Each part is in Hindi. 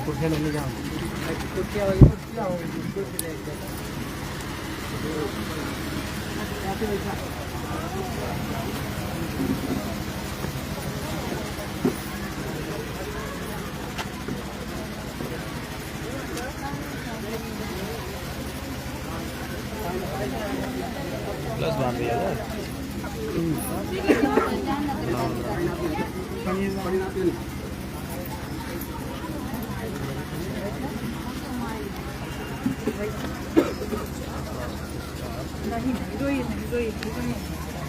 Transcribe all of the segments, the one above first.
कुर्सियाँ लेने जाओ। प्लस बांध दिया है।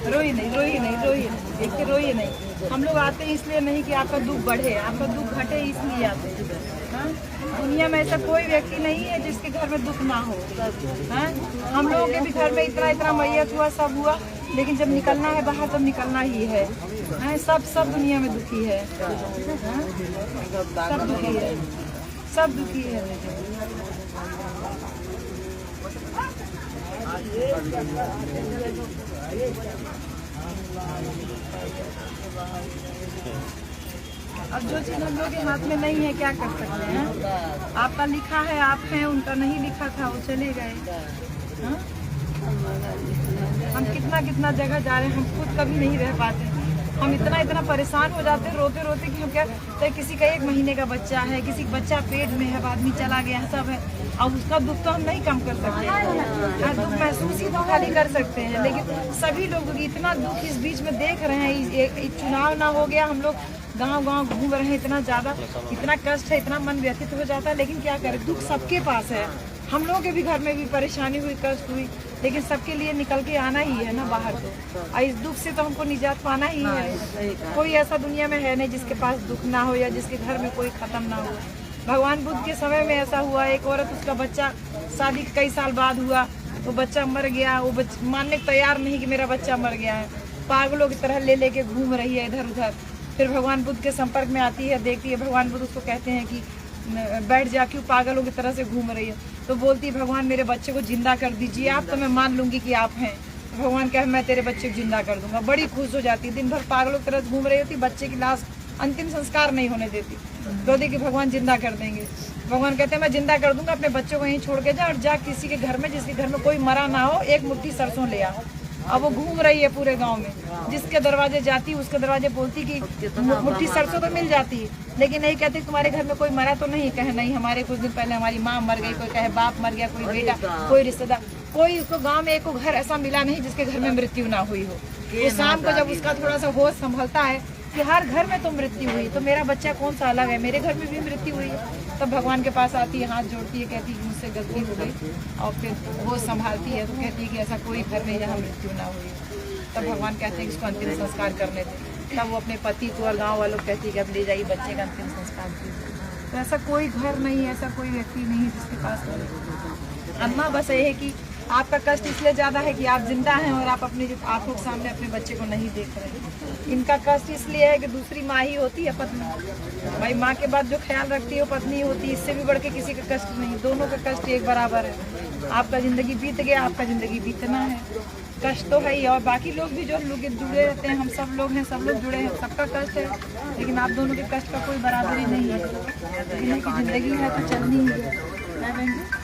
रोइए नहीं, देखिए रोइए नहीं। हम लोग आते हैं इसलिए नहीं कि आपका दुख बढ़े, आपका दुख घटे इसलिए आते हैं। हाँ? दुनिया में ऐसा कोई व्यक्ति नहीं है जिसके घर में दुख ना हो। हाँ? हम लोगों के भी घर में इतना मैयत हुआ, सब हुआ, लेकिन जब निकलना है बाहर तब निकलना ही है। हाँ? सब दुनिया में दुखी है। हाँ? सब दुखी है, सब दुखी है। अब जो चीज हम लोग के हाथ में नहीं है क्या कर सकते हैं। आपका लिखा है आप हैं, उनका नहीं लिखा था वो चले गए। हाँ? हम कितना जगह जा रहे हैं, हम खुद कभी नहीं रह पाते। हम इतना परेशान हो जाते हैं रोते रोते कि हम क्या, तो किसी का 1 महीने का बच्चा है, किसी का बच्चा पेट में है, आदमी चला गया है, सब है। अब उसका दुख तो हम नहीं कम कर सकते हैं, दुख महसूस ही तो खाली कर सकते हैं। लेकिन सभी लोग इतना दुख इस बीच में देख रहे हैं। एक चुनाव ना हो गया, हम लोग गांव घूम रहे हैं, इतना ज़्यादा इतना कष्ट है, इतना मन व्यथित हो जाता है। लेकिन क्या करें, दुख सबके पास है। हम लोगों के भी घर में भी परेशानी हुई, कष्ट हुई, लेकिन सबके लिए निकल के आना ही है ना बाहर। तो और इस दुख से तो हमको निजात पाना ही है। कोई ऐसा दुनिया में है नहीं जिसके पास दुख ना हो या जिसके घर में कोई ख़त्म ना हो। भगवान बुद्ध के समय में ऐसा हुआ, एक औरत, उसका बच्चा शादी के कई साल बाद हुआ, वो बच्चा मर गया। वो मानने को तैयार नहीं कि मेरा बच्चा मर गया है, पागलों की तरह ले लेके घूम रही है इधर उधर। फिर भगवान बुद्ध के संपर्क में आती है, देखती है, भगवान बुद्ध उसको कहते हैं कि बैठ जा, क्यों पागलों की तरह से घूम रही है। तो बोलती है, भगवान मेरे बच्चे को जिंदा कर दीजिए आप, तो मैं मान लूंगी कि आप हैं। भगवान कहे, मैं तेरे बच्चे को जिंदा कर दूंगा। बड़ी खुश हो जाती, दिन भर पागलों की तरह घूम रही होती, बच्चे की लाश अंतिम संस्कार नहीं होने देती, कहती कि भगवान जिंदा कर देंगे। भगवान कहते हैं, मैं जिंदा कर दूंगा, अपने बच्चों को यहीं छोड़ के जा, और जा किसी के घर में जिसके घर में कोई मरा ना हो, 1 मुट्ठी सरसों ले आओ। अब वो घूम रही है पूरे गांव में, जिसके दरवाजे जाती उसके दरवाजे बोलती कि मुट्ठी सरसों तो मिल जाती, लेकिन नहीं कहती तुम्हारे घर में कोई मरा तो नहीं। कहे नहीं, हमारे कुछ दिन पहले हमारी माँ मर गई, कोई कहे बाप मर गया, कोई बेटा, कोई रिश्तेदार, कोई उसको गांव में एक घर ऐसा मिला नहीं जिसके घर में मृत्यु ना हुई हो। तो शाम को जब उसका थोड़ा सा होश संभलता है कि हर घर में तो मृत्यु हुई, तो मेरा बच्चा कौन सा अलग है, मेरे घर में भी मृत्यु हुई है। तब भगवान के पास आती है, हाथ जोड़ती है, कहती है मुझसे गलती हो गई, और फिर वो संभालती है। तो कहती है कि ऐसा कोई घर में जहाँ मृत्यु ना हुई। तब भगवान कहते हैं कि इसको अंतिम संस्कार करने दें। तब वो अपने पति को और गाँव वालों को कहती है कि अब ले जाइए बच्चे का अंतिम संस्कार कीजिए। तो ऐसा कोई घर नहीं है, ऐसा कोई व्यक्ति नहीं है जिसके पास अम्मा। बस ये है कि आपका कष्ट इसलिए ज़्यादा है कि आप जिंदा हैं और आप अपनी आंखों के सामने अपने बच्चे को नहीं देख रहे। इनका कष्ट इसलिए है कि दूसरी माँ ही होती है पत्नी। भाई माँ के बाद जो ख्याल रखती है वो पत्नी होती है, इससे भी बढ़ के किसी का कष्ट नहीं। दोनों का कष्ट एक बराबर है। आपका ज़िंदगी बीत गया, आपका ज़िंदगी बीतना है, कष्ट तो है ही। और बाकी लोग भी जो लोग जुड़े रहते हैं, हम सब लोग हैं, सब लोग जुड़े हैं, सबका कष्ट है। लेकिन आप दोनों के कष्ट का कोई बराबरी नहीं है। ज़िंदगी है तो चलनी ही है।